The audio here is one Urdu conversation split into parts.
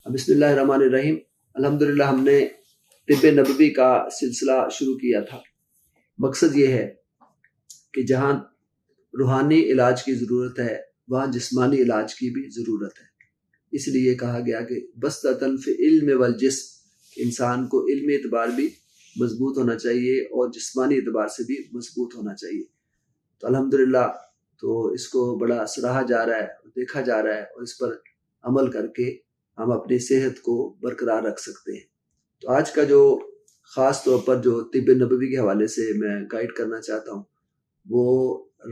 بسم اللہ الرحمن الرحیم۔ الحمدللہ ہم نے طب نبوی کا سلسلہ شروع کیا تھا۔ مقصد یہ ہے کہ جہاں روحانی علاج کی ضرورت ہے وہاں جسمانی علاج کی بھی ضرورت ہے۔ اس لیے کہا گیا کہ بسطۃً فی علم والجسم، انسان کو علمی اعتبار بھی مضبوط ہونا چاہیے اور جسمانی اعتبار سے بھی مضبوط ہونا چاہیے۔ تو الحمدللہ تو اس کو بڑا سراہا جا رہا ہے، دیکھا جا رہا ہے، اور اس پر عمل کر کے ہم اپنی صحت کو برقرار رکھ سکتے ہیں۔ تو آج کا جو خاص طور پر جو طب نبوی کے حوالے سے میں گائیڈ کرنا چاہتا ہوں وہ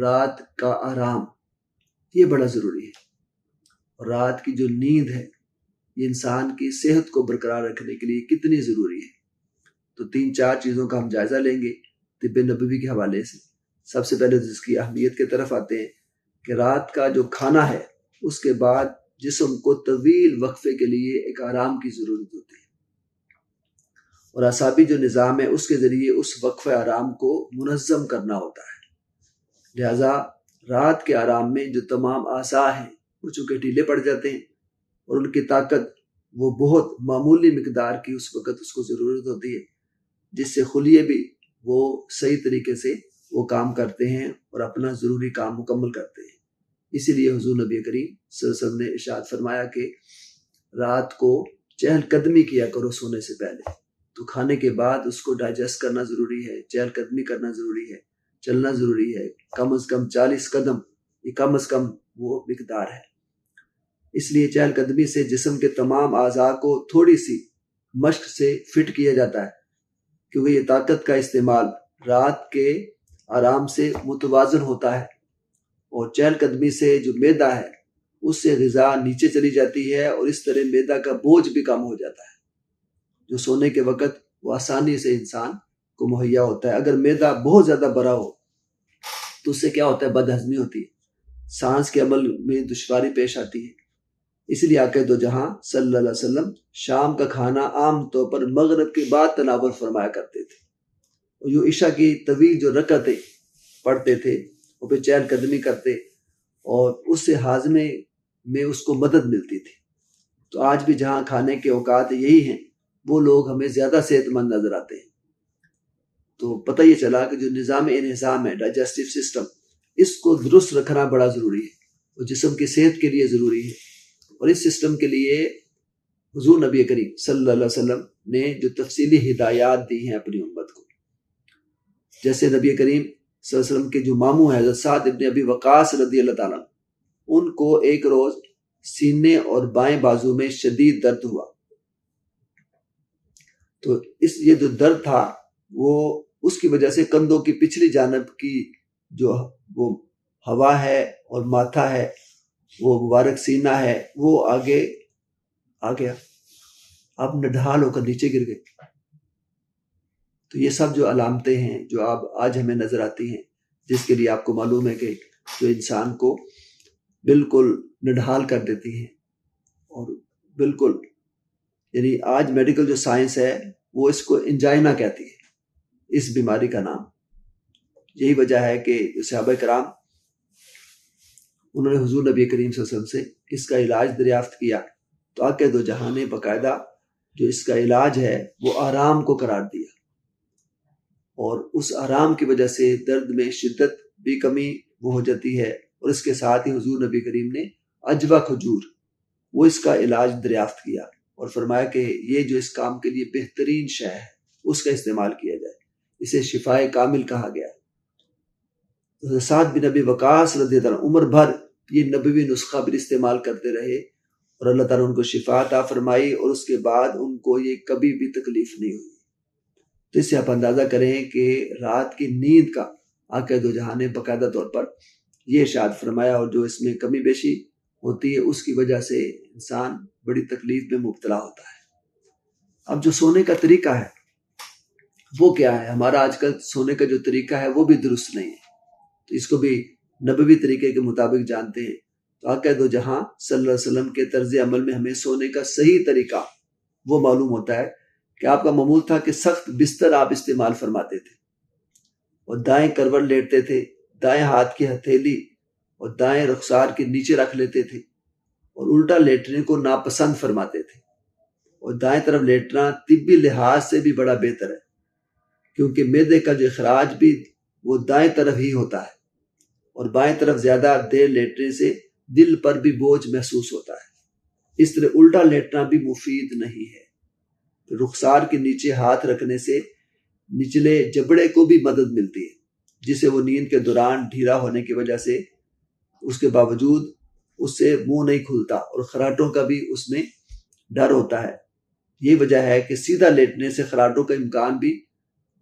رات کا آرام، یہ بڑا ضروری ہے۔ اور رات کی جو نیند ہے یہ انسان کی صحت کو برقرار رکھنے کے لیے کتنی ضروری ہے۔ تو 3-4 چیزوں کا ہم جائزہ لیں گے طب نبوی کے حوالے سے۔ سب سے پہلے اس کی اہمیت کی طرف آتے ہیں کہ رات کا جو کھانا ہے اس کے بعد جسم کو طویل وقفے کے لیے ایک آرام کی ضرورت ہوتی ہے، اور اعصابی جو نظام ہے اس کے ذریعے اس وقفہ آرام کو منظم کرنا ہوتا ہے۔ لہذا رات کے آرام میں جو تمام اعضاء ہیں وہ چونکہ ڈھیلے پڑ جاتے ہیں اور ان کی طاقت وہ بہت معمولی مقدار کی اس وقت اس کو ضرورت ہوتی ہے، جس سے خلیے بھی وہ صحیح طریقے سے وہ کام کرتے ہیں اور اپنا ضروری کام مکمل کرتے ہیں۔ اسی لیے حضور نبی کریم صلی اللہ علیہ وسلم نے ارشاد فرمایا کہ رات کو چہل قدمی کیا کرو سونے سے پہلے۔ تو کھانے کے بعد اس کو ڈائجسٹ کرنا ضروری ہے، چہل قدمی کرنا ضروری ہے، چلنا ضروری ہے، کم از کم 40 قدم، یہ کم از کم وہ مقدار ہے۔ اس لیے چہل قدمی سے جسم کے تمام اعضاء کو تھوڑی سی مشق سے فٹ کیا جاتا ہے، کیونکہ یہ طاقت کا استعمال رات کے آرام سے متوازن ہوتا ہے، اور چہل قدمی سے جو معدہ ہے اس سے غذا نیچے چلی جاتی ہے اور اس طرح معدہ کا بوجھ بھی کم ہو جاتا ہے، جو سونے کے وقت وہ آسانی سے انسان کو مہیا ہوتا ہے۔ اگر معدہ بہت زیادہ بڑا ہو تو اس سے کیا ہوتا ہے، بد ہضمی ہوتی ہے، سانس کے عمل میں دشواری پیش آتی ہے۔ اس لیے آقا دو جہاں صلی اللہ علیہ وسلم شام کا کھانا عام طور پر مغرب کے بعد تناول فرمایا کرتے تھے، اور یوں عشاء کی طویل جو رکعتیں پڑھتے تھے وہ پھر چہل قدمی کرتے، اور اس سے ہاضمے میں اس کو مدد ملتی تھی۔ تو آج بھی جہاں کھانے کے اوقات یہی ہیں وہ لوگ ہمیں زیادہ صحت مند نظر آتے ہیں۔ تو پتہ یہ چلا کہ جو نظام انہضام ہے، ڈائجسٹو سسٹم، اس کو درست رکھنا بڑا ضروری ہے اور جسم کی صحت کے لیے ضروری ہے۔ اور اس سسٹم کے لیے حضور نبی کریم صلی اللہ علیہ وسلم نے جو تفصیلی ہدایات دی ہیں اپنی امت کو، جیسے نبی کریم صلی اللہ علیہ وسلم کے جو ماموں ہیں حضرت سعد ابن ابی وقاص رضی اللہ تعالیٰ عنہ، ان کو ایک روز سینے اور بائیں بازو میں شدید درد ہوا۔ تو یہ جو درد تھا وہ اس کی وجہ سے کندھوں کی پچھلی جانب کی جو وہ ہوا ہے اور ماتھا ہے، وہ مبارک سینہ ہے، وہ آگے آ گیا، آپ نڈھال ہو کر نیچے گر گئے۔ تو یہ سب جو علامتیں ہیں جو آج ہمیں نظر آتی ہیں، جس کے لیے آپ کو معلوم ہے کہ جو انسان کو بالکل نڈھال کر دیتی ہیں، اور بالکل یعنی آج میڈیکل جو سائنس ہے وہ اس کو انجائنا کہتی ہے، اس بیماری کا نام۔ یہی وجہ ہے کہ صحابہ کرام انہوں نے حضور نبی کریم صلی اللہ علیہ وسلم سے اس کا علاج دریافت کیا، تو آقا دو جہاں نے باقاعدہ جو اس کا علاج ہے وہ آرام کو قرار دیا، اور اس آرام کی وجہ سے درد میں شدت بھی کمی وہ ہو جاتی ہے۔ اور اس کے ساتھ ہی حضور نبی کریم نے عجوہ کھجور وہ اس کا علاج دریافت کیا اور فرمایا کہ یہ جو اس کام کے لیے بہترین شے ہے اس کا استعمال کیا جائے، اسے شفائے کامل کہا گیا۔ سعد بن ابی وقاص رضی اللہ عنہ عمر بھر یہ نبوی نسخہ بھی استعمال کرتے رہے، اور اللہ تعالیٰ نے ان کو شفا عطا فرمائی، اور اس کے بعد ان کو یہ کبھی بھی تکلیف نہیں ہوئی۔ تو اس سے آپ اندازہ کریں کہ رات کی نیند کا آقا دو جہاں نے باقاعدہ طور پر یہ ارشاد فرمایا، اور جو اس میں کمی بیشی ہوتی ہے اس کی وجہ سے انسان بڑی تکلیف میں مبتلا ہوتا ہے۔ اب جو سونے کا طریقہ ہے وہ کیا ہے؟ ہمارا آج کل سونے کا جو طریقہ ہے وہ بھی درست نہیں ہے، تو اس کو بھی نبوی طریقے کے مطابق جانتے ہیں۔ تو آقا دو جہاں صلی اللہ علیہ وسلم کے طرز عمل میں ہمیں سونے کا صحیح طریقہ وہ معلوم ہوتا ہے کہ آپ کا معمول تھا کہ سخت بستر آپ استعمال فرماتے تھے، اور دائیں کروٹ لیٹتے تھے، دائیں ہاتھ کی ہتھیلی اور دائیں رخسار کے نیچے رکھ لیتے تھے، اور الٹا لیٹنے کو ناپسند فرماتے تھے۔ اور دائیں طرف لیٹنا طبی لحاظ سے بھی بڑا بہتر ہے، کیونکہ معدے کا جو اخراج بھی وہ دائیں طرف ہی ہوتا ہے، اور بائیں طرف زیادہ دیر لیٹنے سے دل پر بھی بوجھ محسوس ہوتا ہے۔ اس طرح الٹا لیٹنا بھی مفید نہیں ہے۔ رخسار کے نیچے ہاتھ رکھنے سے نچلے جبڑے کو بھی مدد ملتی ہے، جسے وہ نیند کے دوران ڈھیلا ہونے کی وجہ سے اس کے باوجود اس سے منہ نہیں کھلتا، اور خراٹوں کا بھی اس میں ڈر ہوتا ہے۔ یہ وجہ ہے کہ سیدھا لیٹنے سے خراٹوں کا امکان بھی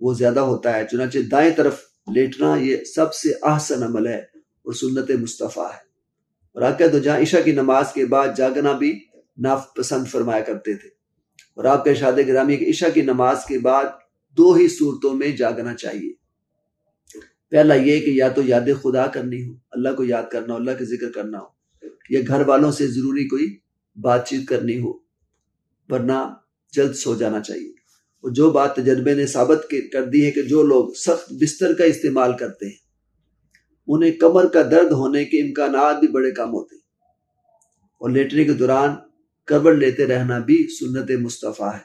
وہ زیادہ ہوتا ہے۔ چنانچہ دائیں طرف لیٹنا یہ سب سے احسن عمل ہے اور سنت مصطفیٰ ہے۔ اور آقا دو جہاں عشاء کی نماز کے بعد جاگنا بھی ناپسند فرمایا کرتے تھے، اور آپ کا ارشاد گرامی کہ عشاء کی نماز کے بعد 2 ہی صورتوں میں جاگنا چاہیے۔ پہلا یہ کہ یا تو یاد خدا کرنی ہو، اللہ کو یاد کرنا ہو، اللہ کا ذکر کرنا ہو، یا گھر والوں سے ضروری کوئی بات چیت کرنی ہو، ورنہ جلد سو جانا چاہیے۔ اور جو بات تجربے نے ثابت کر دی ہے کہ جو لوگ سخت بستر کا استعمال کرتے ہیں انہیں کمر کا درد ہونے کے امکانات بھی بڑے کم ہوتے ہیں، اور لیٹنے کے دوران کروٹ لیتے رہنا بھی سنت مصطفیٰ ہے،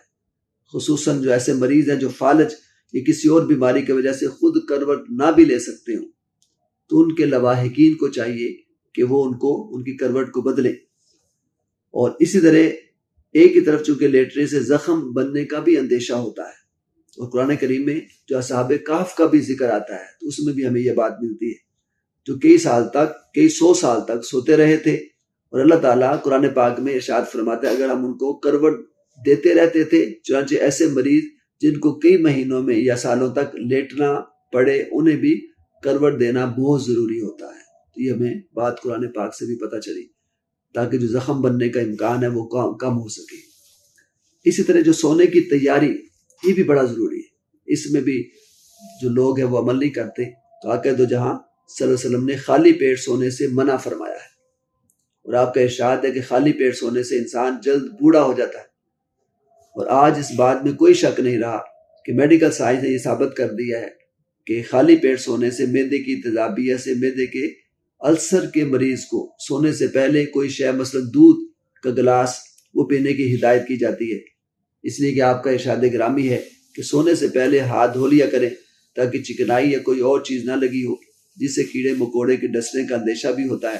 خصوصاً جو ایسے مریض ہیں جو فالج یا کسی اور بیماری کی وجہ سے خود کروٹ نہ بھی لے سکتے ہوں، تو ان کے لواحقین کو چاہیے کہ وہ ان کی کروٹ کو بدلیں۔ اور اسی طرح ایک ہی طرف چونکہ لیٹنے سے زخم بننے کا بھی اندیشہ ہوتا ہے، اور قرآن کریم میں جو اصحاب کہف کا بھی ذکر آتا ہے تو اس میں بھی ہمیں یہ بات ملتی ہے، جو کئی سو سال تک سوتے رہے تھے، اور اللہ تعالیٰ قرآن پاک میں ارشاد فرماتا ہے اگر ہم ان کو کروٹ دیتے رہتے تھے، چنانچہ ایسے مریض جن کو کئی مہینوں میں یا سالوں تک لیٹنا پڑے انہیں بھی کروٹ دینا بہت ضروری ہوتا ہے۔ تو یہ ہمیں بات قرآن پاک سے بھی پتہ چلی، تاکہ جو زخم بننے کا امکان ہے وہ کم ہو سکے۔ اسی طرح جو سونے کی تیاری یہ بھی بڑا ضروری ہے، اس میں بھی جو لوگ ہیں وہ عمل نہیں کرتے، تو آقا دو جہاں صلی اللہ علیہ وسلم نے خالی پیٹ سونے سے منع فرمایا ہے، اور آپ کا ارشاد ہے کہ خالی پیٹ سونے سے انسان جلد بوڑھا ہو جاتا ہے۔ اور آج اس بات میں کوئی شک نہیں رہا کہ میڈیکل سائنس نے یہ ثابت کر دیا ہے کہ خالی پیٹ سونے سے معدے کی تیزابیت سے معدے کے السر کے مریض کو سونے سے پہلے کوئی شے مثلا دودھ کا گلاس وہ پینے کی ہدایت کی جاتی ہے، اس لیے کہ آپ کا ارشاد گرامی ہے کہ سونے سے پہلے ہاتھ دھو لیا کریں تاکہ چکنائی یا کوئی اور چیز نہ لگی ہو جس سے کیڑے مکوڑے کے ڈسنے کا اندیشہ بھی ہوتا ہے۔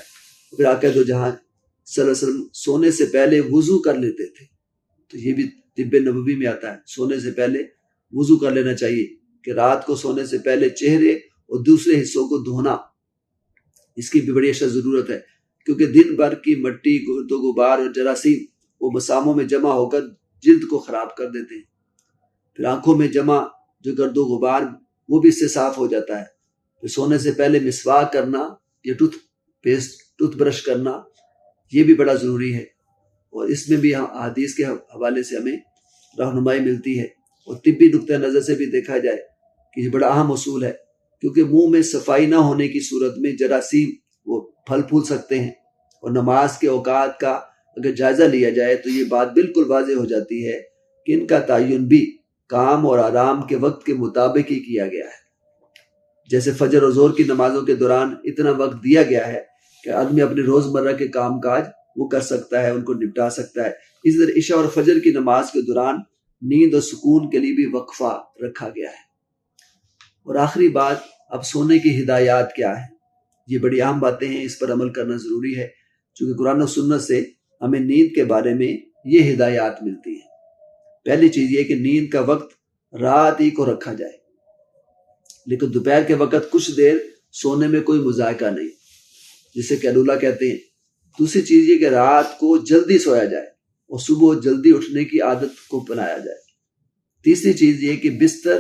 پھر آقا دو جہاں صلی اللہ علیہ وسلم سونے سے پہلے وضو کر لیتے تھے، تو یہ بھی طب نبوی میں آتا ہے، سونے سے پہلے وضو کر لینا چاہیے، کہ رات کو سونے سے پہلے چہرے اور دوسرے حصوں کو دھونا، اس کی بھی بڑی اشد ضرورت ہے، کیونکہ دن بھر کی مٹی، گرد و غبار اور جراثیم وہ مساموں میں جمع ہو کر جلد کو خراب کر دیتے ہیں۔ پھر آنکھوں میں جمع جو گرد و غبار وہ بھی اس سے صاف ہو جاتا ہے۔ پھر سونے سے پہلے مسواک کرنا یا ٹوتھ برش کرنا یہ بھی بڑا ضروری ہے، اور اس میں بھی حدیث کے حوالے سے ہمیں رہنمائی ملتی ہے، اور طبی نقطہ نظر سے بھی دیکھا جائے کہ یہ بڑا اہم اصول ہے، کیونکہ منہ میں صفائی نہ ہونے کی صورت میں جراثیم وہ پھل پھول سکتے ہیں، اور نماز کے اوقات کا اگر جائزہ لیا جائے تو یہ بات بالکل واضح ہو جاتی ہے کہ ان کا تعین بھی کام اور آرام کے وقت کے مطابق ہی کیا گیا ہے۔ جیسے فجر اور ظہر کی نمازوں کے دوران اتنا وقت دیا گیا ہے کہ آدمی اپنے روزمرہ کے کام کاج وہ کر سکتا ہے، ان کو نپٹا سکتا ہے۔ اس طرح عشاء اور فجر کی نماز کے دوران نیند اور سکون کے لیے بھی وقفہ رکھا گیا ہے۔ اور آخری بات، اب سونے کی ہدایات کیا ہے؟ یہ بڑی اہم باتیں ہیں، اس پر عمل کرنا ضروری ہے، چونکہ قرآن و سنت سے ہمیں نیند کے بارے میں یہ ہدایات ملتی ہیں۔ پہلی چیز یہ کہ نیند کا وقت رات ہی کو رکھا جائے، لیکن دوپہر کے وقت کچھ دیر سونے میں کوئی مذائقہ نہیں، جسے قیلولہ کہتے ہیں۔ دوسری چیز یہ کہ رات کو جلدی سویا جائے اور صبح جلدی اٹھنے کی عادت کو بنایا جائے۔ تیسری چیز یہ کہ بستر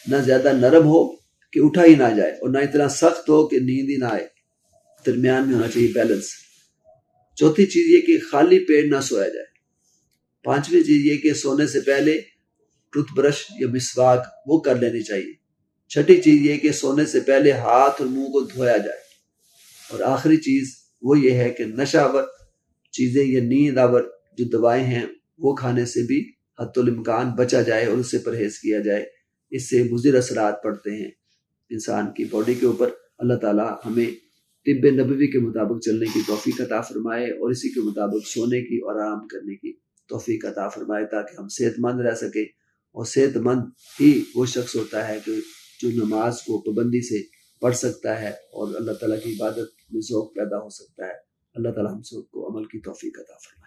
نہ زیادہ نرم ہو کہ اٹھا ہی نہ جائے، اور نہ اتنا سخت ہو کہ نیند ہی نہ آئے، درمیان میں ہونا چاہیے بیلنس۔ چوتھی چیز یہ کہ خالی پیٹ نہ سویا جائے۔ پانچویں چیز یہ کہ سونے سے پہلے ٹوتھ برش یا مسواک وہ کر لینی چاہیے۔ چھٹی چیز یہ کہ سونے سے پہلے ہاتھ اور منہ کو دھویا جائے۔ اور آخری چیز وہ یہ ہے کہ نشہ آور چیزیں یا نیند آور جو دوائیں ہیں وہ کھانے سے بھی حتی الامکان بچا جائے اور اس سے پرہیز کیا جائے، اس سے مضر اثرات پڑتے ہیں انسان کی باڈی کے اوپر۔ اللہ تعالیٰ ہمیں طب نبوی کے مطابق چلنے کی توفیق عطا فرمائے اور اسی کے مطابق سونے کی اور آرام کرنے کی توفیق عطا فرمائے تاکہ ہم صحت مند رہ سکیں، اور صحت مند ہی وہ شخص ہوتا ہے کہ جو نماز کو پابندی سے پڑھ سکتا ہے اور اللہ تعالیٰ کی عبادت میں ذوق پیدا ہو سکتا ہے۔ اللہ تعالیٰ ہم سب کو عمل کی توفیق عطا فرمائے۔